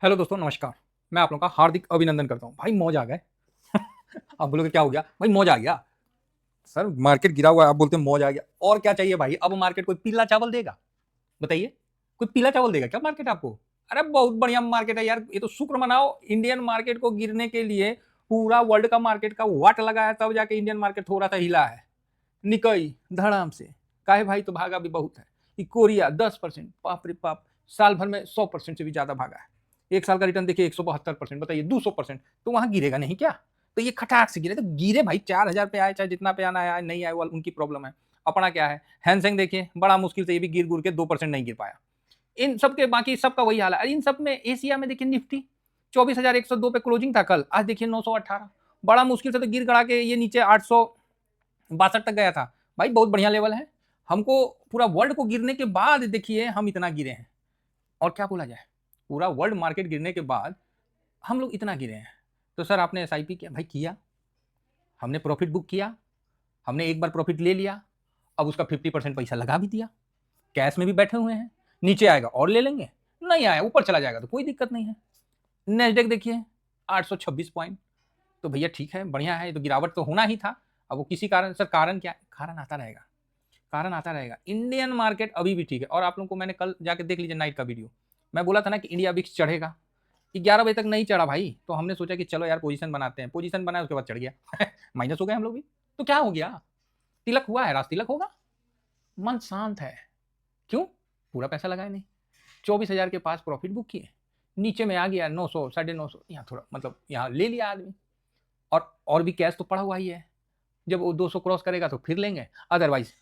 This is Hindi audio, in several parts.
हेलो दोस्तों, नमस्कार। मैं आप लोगों का हार्दिक अभिनंदन करता हूँ। भाई मौज आ गए। आप बोलोगे क्या हो गया? भाई मौज आ गया। सर मार्केट गिरा हुआ है, आप बोलते हैं मौज आ गया। और क्या चाहिए भाई? अब मार्केट कोई पीला चावल देगा? बताइए, कोई पीला चावल देगा क्या मार्केट आपको? अरे बहुत बढ़िया मार्केट है यार, ये तो शुक्र मनाओ। इंडियन मार्केट को गिरने के लिए पूरा वर्ल्ड का मार्केट का वाट लगा है, तब जाके इंडियन मार्केट थोड़ा सा हिला है। निकई धड़ाम से काहे भाई, तो भागा भी बहुत है। कि कोरिया 10%, बाप रे बाप। साल भर में 100% से भी ज्यादा भागा है। एक साल का रिटर्न देखिए 172%, बताइए 200%। तो वहां गिरेगा नहीं क्या? तो ये खटाक से गिरे तो गिरे भाई, 4000 पे आए, चाहे जितना पे आना आया, नहीं आया वो उनकी प्रॉब्लम है। अपना क्या है? हैंसेंग देखिए, बड़ा मुश्किल से ये भी गिर गुर के 2% नहीं गिर पाया। इन सबके बाकी सबका वही हाल है। इन सब में एशिया में देखिए, निफ्टी 24,102 पे क्लोजिंग था कल, आज देखिए 918। बड़ा मुश्किल से तो गिर गड़ा के ये नीचे 862 तक गया था। भाई बहुत बढ़िया लेवल है। हमको पूरा वर्ल्ड को गिरने के बाद देखिए हम इतना गिरे हैं। और क्या बोला जाए, पूरा वर्ल्ड मार्केट गिरने के बाद हम लोग इतना गिरे हैं। तो सर आपने एसआईपी किया? भाई किया। हमने प्रॉफिट बुक किया। हमने एक बार प्रॉफिट ले लिया, अब उसका 50% पैसा लगा भी दिया। कैश में भी बैठे हुए हैं। नीचे आएगा और ले लेंगे, नहीं आया ऊपर चला जाएगा तो कोई दिक्कत नहीं है। नेस्डेक देखिए 826 पॉइंट। तो भैया ठीक है, बढ़िया है, तो गिरावट तो होना ही था। अब वो किसी कारण, सर कारण क्या? कारण आता रहेगा, कारण आता रहेगा। इंडियन मार्केट अभी भी ठीक है। और आप लोगों को मैंने कल जाके देख लीजिए नाइट का वीडियो, मैं बोला था ना कि इंडिया विक्स चढ़ेगा। 11 बजे तक नहीं चढ़ा भाई, तो हमने सोचा कि चलो यार पोजीशन बनाते हैं। पोजीशन बनाया, उसके बाद चढ़ गया। माइनस हो गए हम लोग भी। तो क्या हो गया? तिलक हुआ है, राज तिलक होगा। मन शांत है। क्यों? पूरा पैसा लगाए नहीं। 24,000 के पास प्रॉफिट बुक किए, नीचे में आ गया 900 950, यहाँ थोड़ा मतलब यहाँ ले लिया आदमी। और भी कैश तो पड़ा हुआ ही है। जब वो 200 क्रॉस करेगा तो फिर लेंगे, अदरवाइज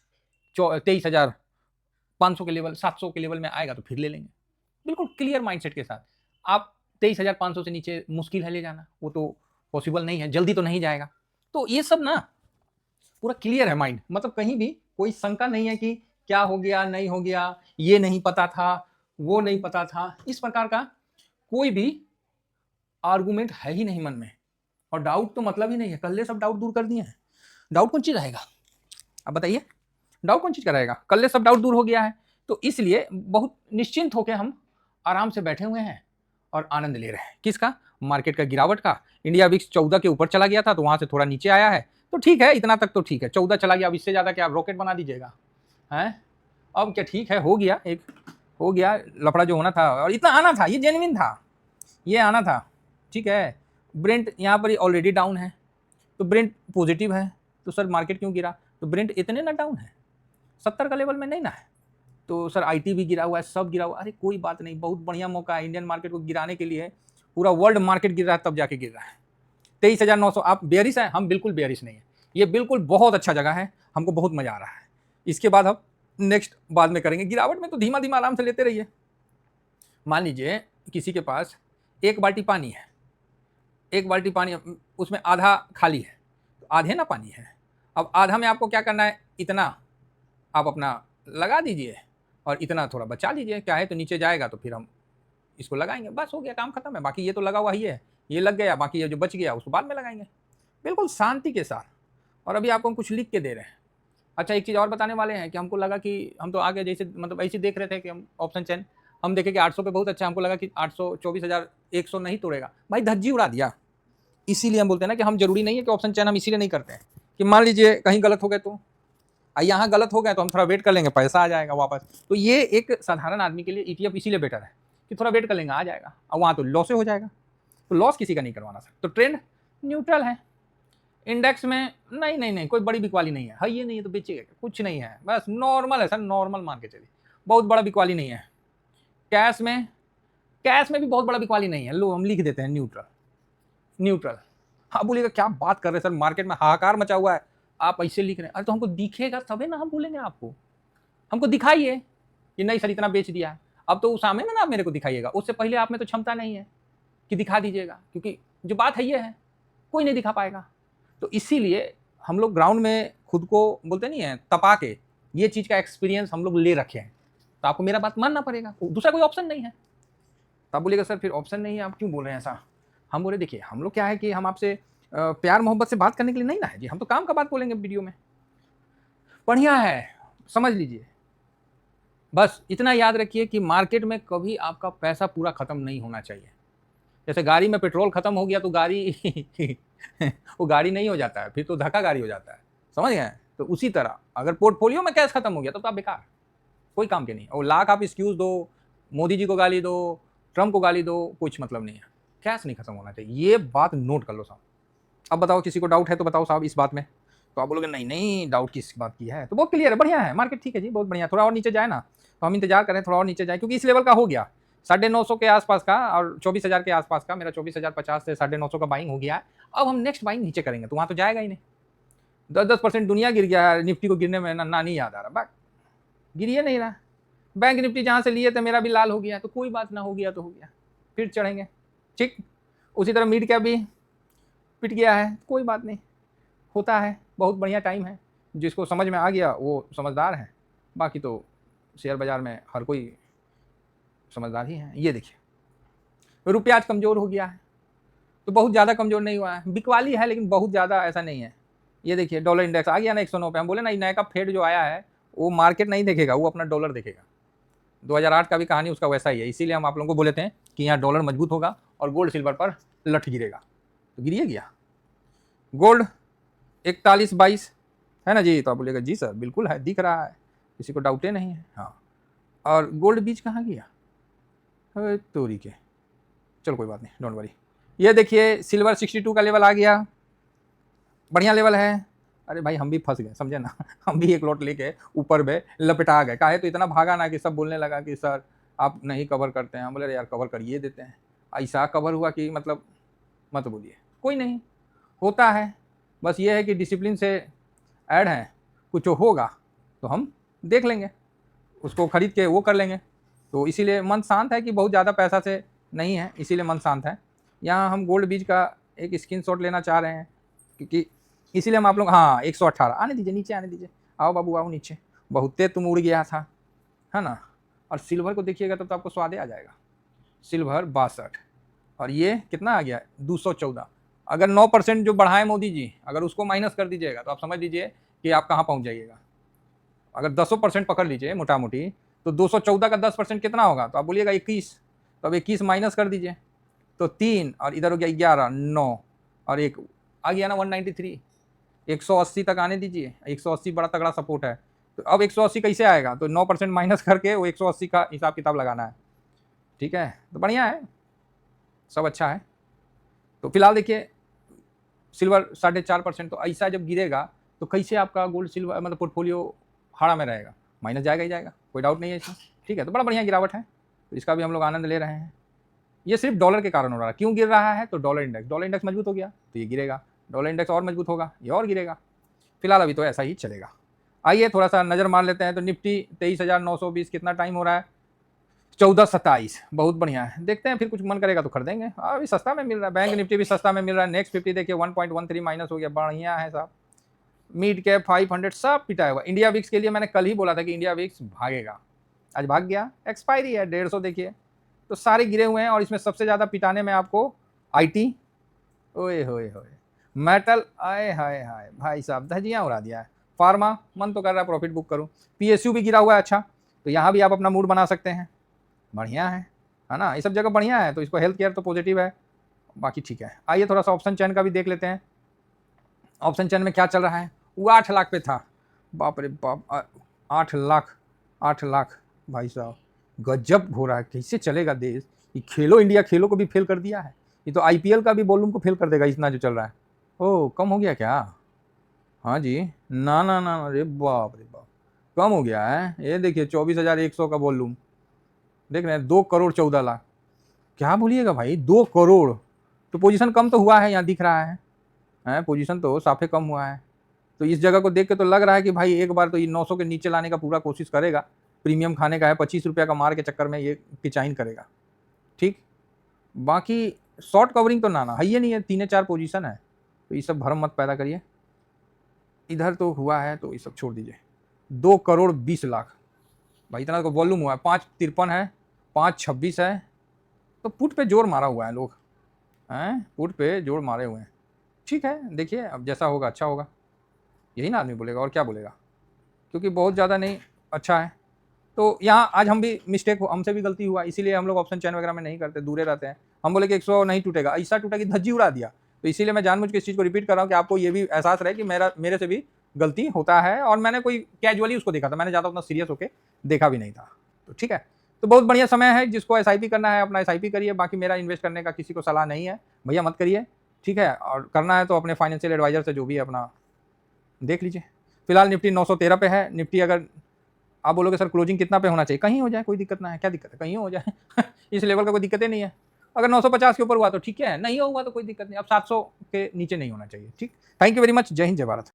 23,500 के लेवल, 700 के लेवल में आएगा तो फिर ले लेंगे। बिल्कुल क्लियर माइंडसेट के साथ। आप 23,500 से नीचे मुश्किल है ले जाना, वो तो पॉसिबल नहीं है, जल्दी तो नहीं जाएगा। तो ये सब ना पूरा क्लियर है माइंड, मतलब कहीं भी कोई शंका नहीं है कि क्या हो गया नहीं हो गया, ये नहीं पता था, वो नहीं पता था, इस प्रकार का कोई भी आर्गुमेंट है ही नहीं मन में। और डाउट तो मतलब ही नहीं है, कल सब डाउट दूर कर दिए हैं। डाउट कौन चीज रहेगा? अब बताइए, डाउट कौन चीज का रहेगा? कल सब डाउट दूर हो गया है। तो इसलिए बहुत निश्चिंत होकर हम आराम से बैठे हुए हैं और आनंद ले रहे हैं। किसका? मार्केट का, गिरावट का। इंडिया विक्स 14 के ऊपर चला गया था, तो वहां से थोड़ा नीचे आया है, तो ठीक है, इतना तक तो ठीक है। 14 चला गया, अब इससे ज्यादा क्या आप रॉकेट बना दीजिएगा? हैं? अब क्या, ठीक है, हो गया एक, हो गया लफड़ा जो होना था। और इतना आना था, ये जेन्युइन था, ये आना था। ठीक है, ब्रेंट यहाँ पर ऑलरेडी डाउन है, तो ब्रेंट पॉजिटिव है, तो सर मार्केट क्यों गिरा? तो ब्रेंट इतने ना डाउन है, 70 का लेवल में नहीं ना है। तो सर आईटी भी गिरा हुआ है, सब गिरा हुआ है। अरे कोई बात नहीं, बहुत बढ़िया मौका है इंडियन मार्केट को गिराने के लिए। पूरा वर्ल्ड मार्केट गिर रहा है तब जाके गिर रहा है। 23,900। आप बेयरिश है? हम बिल्कुल बेयरिश नहीं है। ये बिल्कुल बहुत अच्छा जगह है, हमको बहुत मजा आ रहा है। इसके बाद हम नेक्स्ट बाद में करेंगे। गिरावट में तो धीमा धीमा आराम से लेते रहिए। मान लीजिए किसी के पास एक बाल्टी पानी है, एक बाल्टी पानी, उसमें आधा खाली है, तो आधे ना पानी है। अब आधा में आपको क्या करना है? इतना आप अपना लगा दीजिए और इतना थोड़ा बचा लीजिए। क्या है, तो नीचे जाएगा तो फिर हम इसको लगाएंगे, बस हो गया, काम खत्म है। बाकी ये तो लगा हुआ ही है, ये लग गया, बाकी ये जो बच गया उसको बाद में लगाएंगे, बिल्कुल शांति के साथ। और अभी आपको हम कुछ लिख के दे रहे हैं। अच्छा एक चीज़ और बताने वाले हैं कि हमको लगा कि हम तो आगे जैसे मतलब ऐसे देख रहे थे कि हम ऑप्शन चेन, हम देखे कि 800 पे बहुत अच्छा, हमको लगा कि 800 24,100 नहीं तोड़ेगा। भाई धज्जी उड़ा दिया। इसीलिए हम बोलते हैं ना कि हम जरूरी नहीं है कि ऑप्शन चेन हम इसीलिए नहीं करते हैं कि मान लीजिए कहीं गलत हो गए तो, यहाँ गलत हो गया तो हम थोड़ा वेट कर लेंगे, पैसा आ जाएगा वापस। तो ये एक साधारण आदमी के लिए ईटीएफ इसीलिए बेटर है कि थोड़ा वेट कर लेंगे, आ जाएगा। और वहाँ तो लॉस हो जाएगा, तो लॉस किसी का नहीं करवाना सर। तो ट्रेंड न्यूट्रल है। इंडेक्स में नहीं नहीं नहीं, कोई बड़ी बिकवाली नहीं है। ये नहीं है तो बेचिएगा, कुछ नहीं है, बस नॉर्मल है सर, नॉर्मल मान के चलिए, बहुत बड़ा बिकवाली नहीं है। कैश में, कैश में भी बहुत बड़ा बिकवाली नहीं है। लो हम लिख देते हैं न्यूट्रल, न्यूट्रल। हाँ बोलिएगा क्या बात कर रहे हैं सर, मार्केट में हाहाकार मचा हुआ है, आप ऐसे लिख रहे हैं। अरे तो हमको दिखेगा तभी ना हम बोलेंगे आपको, हमको दिखाइए कि नहीं सर इतना बेच दिया है। अब तो उस सामने में ना आप मेरे को दिखाइएगा, उससे पहले आप में तो क्षमता नहीं है कि दिखा दीजिएगा, क्योंकि जो बात है ये है, कोई नहीं दिखा पाएगा। तो इसीलिए हम लोग ग्राउंड में खुद को बोलते नहीं है तपा के, ये चीज का एक्सपीरियंस हम लोग ले रखे हैं। तो आपको मेरा बात मानना पड़ेगा, दूसरा कोई ऑप्शन नहीं है। तो आप बोलिएगा सर फिर ऑप्शन नहीं है, आप क्यों बोल रहे हैं ऐसा? हम बोले देखिए, हम लोग क्या है कि हम आपसे प्यार मोहब्बत से बात करने के लिए नहीं ना है जी, हम तो काम का बात बोलेंगे वीडियो में। बढ़िया है, समझ लीजिए। बस इतना याद रखिए कि मार्केट में कभी आपका पैसा पूरा खत्म नहीं होना चाहिए। जैसे गाड़ी में पेट्रोल खत्म हो गया तो गाड़ी वो गाड़ी नहीं हो जाता है, फिर तो धक्का गाड़ी हो जाता है, समझ गए? तो उसी तरह अगर पोर्टफोलियो में कैश खत्म हो गया तो आप बेकार, कोई काम के नहीं। और लाख आप एक्सक्यूज दो, मोदी जी को गाली दो, ट्रंप को गाली दो, कुछ मतलब नहीं है, कैश नहीं खत्म होना चाहिए, ये बात नोट कर लो साहब। अब बताओ किसी को डाउट है तो बताओ साहब इस बात में, तो आप बोलोगे नहीं नहीं डाउट किस बात की है, तो बहुत क्लियर है, बढ़िया है मार्केट, ठीक है जी बहुत बढ़िया। थोड़ा और नीचे जाए ना तो हम इंतजार करें, थोड़ा और नीचे जाए, क्योंकि इस लेवल का हो गया 950 के आसपास का और 24,000 के आसपास का, मेरा 24,050 से 950 का बाइंग हो गया है। अब हम नेक्स्ट बाइंग नीचे करेंगे तो वहां तो जाएगा ही नहीं। 10-10% दुनिया गिर गया है, निफ्टी को गिरने में ना नहीं याद आ रहा, बट गिरिए नहीं रहा। बैंक निफ्टी जहां से लिए थे मेरा भी लाल हो गया, तो कोई बात ना, हो गया तो हो गया, फिर चढ़ेंगे, ठीक। उसी तरह मिड कैप भी पिट गया है, कोई बात नहीं, होता है, बहुत बढ़िया टाइम है, जिसको समझ में आ गया वो समझदार है, बाकी तो शेयर बाजार में हर कोई समझदार ही है। ये देखिए रुपया आज कमज़ोर हो गया है, तो बहुत ज़्यादा कमज़ोर नहीं हुआ है, बिकवाली है लेकिन बहुत ज़्यादा ऐसा नहीं है। ये देखिए डॉलर इंडेक्स आ गया ना 109 पे, हम बोले ना नए का फेड जो आया है वो मार्केट नहीं देखेगा, वो अपना डॉलर देखेगा। 2008 का भी कहानी उसका वैसा ही है, इसीलिए हम आप लोगों को बोले थे कि यहाँ डॉलर मजबूत होगा और गोल्ड सिल्वर पर लठ गिरेगा, तो गिरिए गया। गोल्ड 41-22 है ना जी, तो आप बोलेगा जी सर बिल्कुल है, दिख रहा है, किसी को डाउटे नहीं है। हाँ, और गोल्ड बीच कहाँ गया, तोरी के, चलो कोई बात नहीं, डोंट वरी। ये देखिए सिल्वर 62 का लेवल आ गया, बढ़िया लेवल है। अरे भाई हम भी फंस गए, समझे ना हम भी एक लॉट लेके ऊपर में लपेटा गए, काहे तो इतना भागा ना कि सब बोलने लगा कि सर आप नहीं कवर करते हैं, हम बोले यार कवर करिए देते हैं, ऐसा कवर हुआ कि मतलब मत बोलिए, कोई नहीं, होता है, बस ये है कि डिसिप्लिन से ऐड है, कुछ होगा तो हम देख लेंगे, उसको खरीद के वो कर लेंगे, तो इसीलिए मन शांत है कि बहुत ज़्यादा पैसा से नहीं है, इसीलिए मन शांत है। यहाँ हम गोल्ड बीज का एक स्क्रीनशॉट लेना चाह रहे हैं, क्योंकि इसीलिए हम आप लोग, हाँ 118 आने दीजिए, नीचे आने दीजिए, आओ बाबू आओ नीचे, बहुत तेज तुम उड़ गया था, है ना। और सिल्वर को देखिएगा तब तो आपको स्वाद आ जाएगा, सिल्वर 62 और ये कितना आ गया 214। अगर 9% जो बढ़ाए मोदी जी, अगर उसको माइनस कर दीजिएगा तो आप समझ लीजिए कि आप कहाँ पहुँच जाइएगा। अगर 10% पकड़ लीजिए मोटा मोटी, तो 214 का 10% कितना होगा, तो आप बोलिएगा 21, तो अब 21 माइनस कर दीजिए तो 3 और इधर हो गया 11, 9 और 1 आ गया ना 193, 180 तक आने दीजिए, 180 बड़ा तगड़ा सपोर्ट है। तो अब 180 कैसे आएगा, तो 9% माइनस करके वो 180 का हिसाब किताब लगाना है, ठीक है, तो बढ़िया है, सब अच्छा है। तो फिलहाल देखिए सिल्वर 4.5%, तो ऐसा जब गिरेगा तो कैसे आपका गोल्ड सिल्वर मतलब पोर्टफोलियो हाड़ा में रहेगा, माइनस जाएगा ही जाएगा, कोई डाउट नहीं है इसमें, ठीक है। तो बड़ा बढ़िया गिरावट है, तो इसका भी हम लोग आनंद ले रहे हैं। ये सिर्फ डॉलर के कारण हो रहा है, क्यों गिर रहा है, तो डॉलर इंडेक्स मजबूत हो गया तो ये गिरेगा, डॉलर इंडेक्स और मजबूत होगा ये और गिरेगा, फिलहाल अभी तो ऐसा ही चलेगा। आइए थोड़ा सा नज़र मार लेते हैं, तो निफ्टी 23,920, कितना टाइम हो रहा है, 14:27, बहुत बढ़िया है, देखते हैं फिर कुछ मन करेगा तो खरीदेंगे, अभी सस्ता में मिल रहा है, बैंक निफ्टी भी सस्ता में मिल रहा है। नेक्स्ट 50 देखिए 1.13 माइनस हो गया, बढ़िया है साहब। मिड कैप 500 सब पिटाया हुआ। इंडिया विक्स के लिए मैंने कल ही बोला था कि इंडिया विक्स भागेगा, आज भाग गया, एक्सपायरी है 150 देखिए, तो सारे गिरे हुए हैं। और इसमें सबसे ज़्यादा पिटाने में आपको आईटी, ओए होए होए, मेटल, आए हाय हाय भाई साहब धजियाँ उड़ा दिया है। फार्मा मन तो कर रहा है प्रॉफिट बुक करूँ, पीएसयू भी गिरा हुआ है, अच्छा तो यहाँ भी आप अपना मूड बना सकते हैं, बढ़िया है ना, ये सब जगह बढ़िया है, तो इसको हेल्थ केयर तो पॉजिटिव है, बाकी ठीक है। आइए थोड़ा सा ऑप्शन चैन का भी देख लेते हैं, ऑप्शन चैन में क्या चल रहा है। वो 8 लाख पे था, बाप रे बाप, 8 लाख भाई साहब, गजब हो रहा है, कैसे चलेगा देश। ये खेलो इंडिया खेलो को भी फेल कर दिया है, ये तो आईपीएल का भी वॉल्यूम को फेल कर देगा, इतना जो चल रहा है। ओह कम हो गया क्या, हाँ जी, ना ना ना, अरे बाप रे बाप, कम हो गया है। ये देखिए 24,100 का वॉल्यूम देख रहे हैं, 2 करोड़ 14 लाख, क्या बोलिएगा भाई 2 करोड़, तो पोजीशन कम तो हुआ है, यहाँ दिख रहा है पोजीशन तो साफे कम हुआ है। तो इस जगह को देख के तो लग रहा है कि भाई एक बार तो ये 900 के नीचे लाने का पूरा कोशिश करेगा, प्रीमियम खाने का है, 25 रुपये का मार के चक्कर में ये पिचाइन करेगा, ठीक। बाकी शॉर्ट कवरिंग तो ना है ये नहीं है, 3-4 पोजीशन है, तो ये सब भरम मत पैदा करिए। इधर तो हुआ है तो ये सब छोड़ दीजिए। 2 करोड़ 20 लाख भाई, इतना तो वॉल्यूम हुआ है, 553 है, 526 है, तो पुट पे जोर मारा हुआ है लोग, हैं पुट पे जोर मारे हुए हैं, ठीक है। देखिए अब जैसा होगा अच्छा होगा, यही ना आदमी बोलेगा, और क्या बोलेगा, क्योंकि बहुत ज़्यादा नहीं अच्छा है। तो यहाँ आज हम भी मिस्टेक हमसे भी गलती हुआ, इसीलिए हम लोग ऑप्शन चेन वगैरह में नहीं करते, दूरे रहते हैं। हम बोले कि 100 नहीं टूटेगा, ऐसा टूटा कि धज्जी उड़ा दिया। तो इसीलिए मैं जानबूझ के इस चीज़ को रिपीट कर रहा हूँ कि आपको ये भी एहसास रहे कि मेरे से भी गलती होता है, और मैंने कोई कैजुअली उसको देखा था, मैंने ज़्यादा उतना सीरियस होकर देखा भी नहीं था। तो ठीक है, तो बहुत बढ़िया समय है, जिसको SIP करना है अपना SIP करिए। बाकी मेरा इन्वेस्ट करने का किसी को सलाह नहीं है, भैया मत करिए, ठीक है। और करना है तो अपने फाइनेंशियल एडवाइजर से जो भी है अपना देख लीजिए। फिलहाल निफ्टी 913 पे है। निफ्टी अगर आप बोलोगे सर क्लोजिंग कितना पे होना चाहिए, कहीं हो जाए, कोई दिक्कत ना है, क्या दिक्कत है, कहीं हो जाए इस लेवल का कोई दिक्कत ही नहीं है। अगर 950 के ऊपर हुआ तो ठीक है, नहीं हुआ तो कोई दिक्कत नहीं, अब 700 के नीचे नहीं होना चाहिए। ठीक, थैंक यू वेरी मच, जय हिंद जय भारत।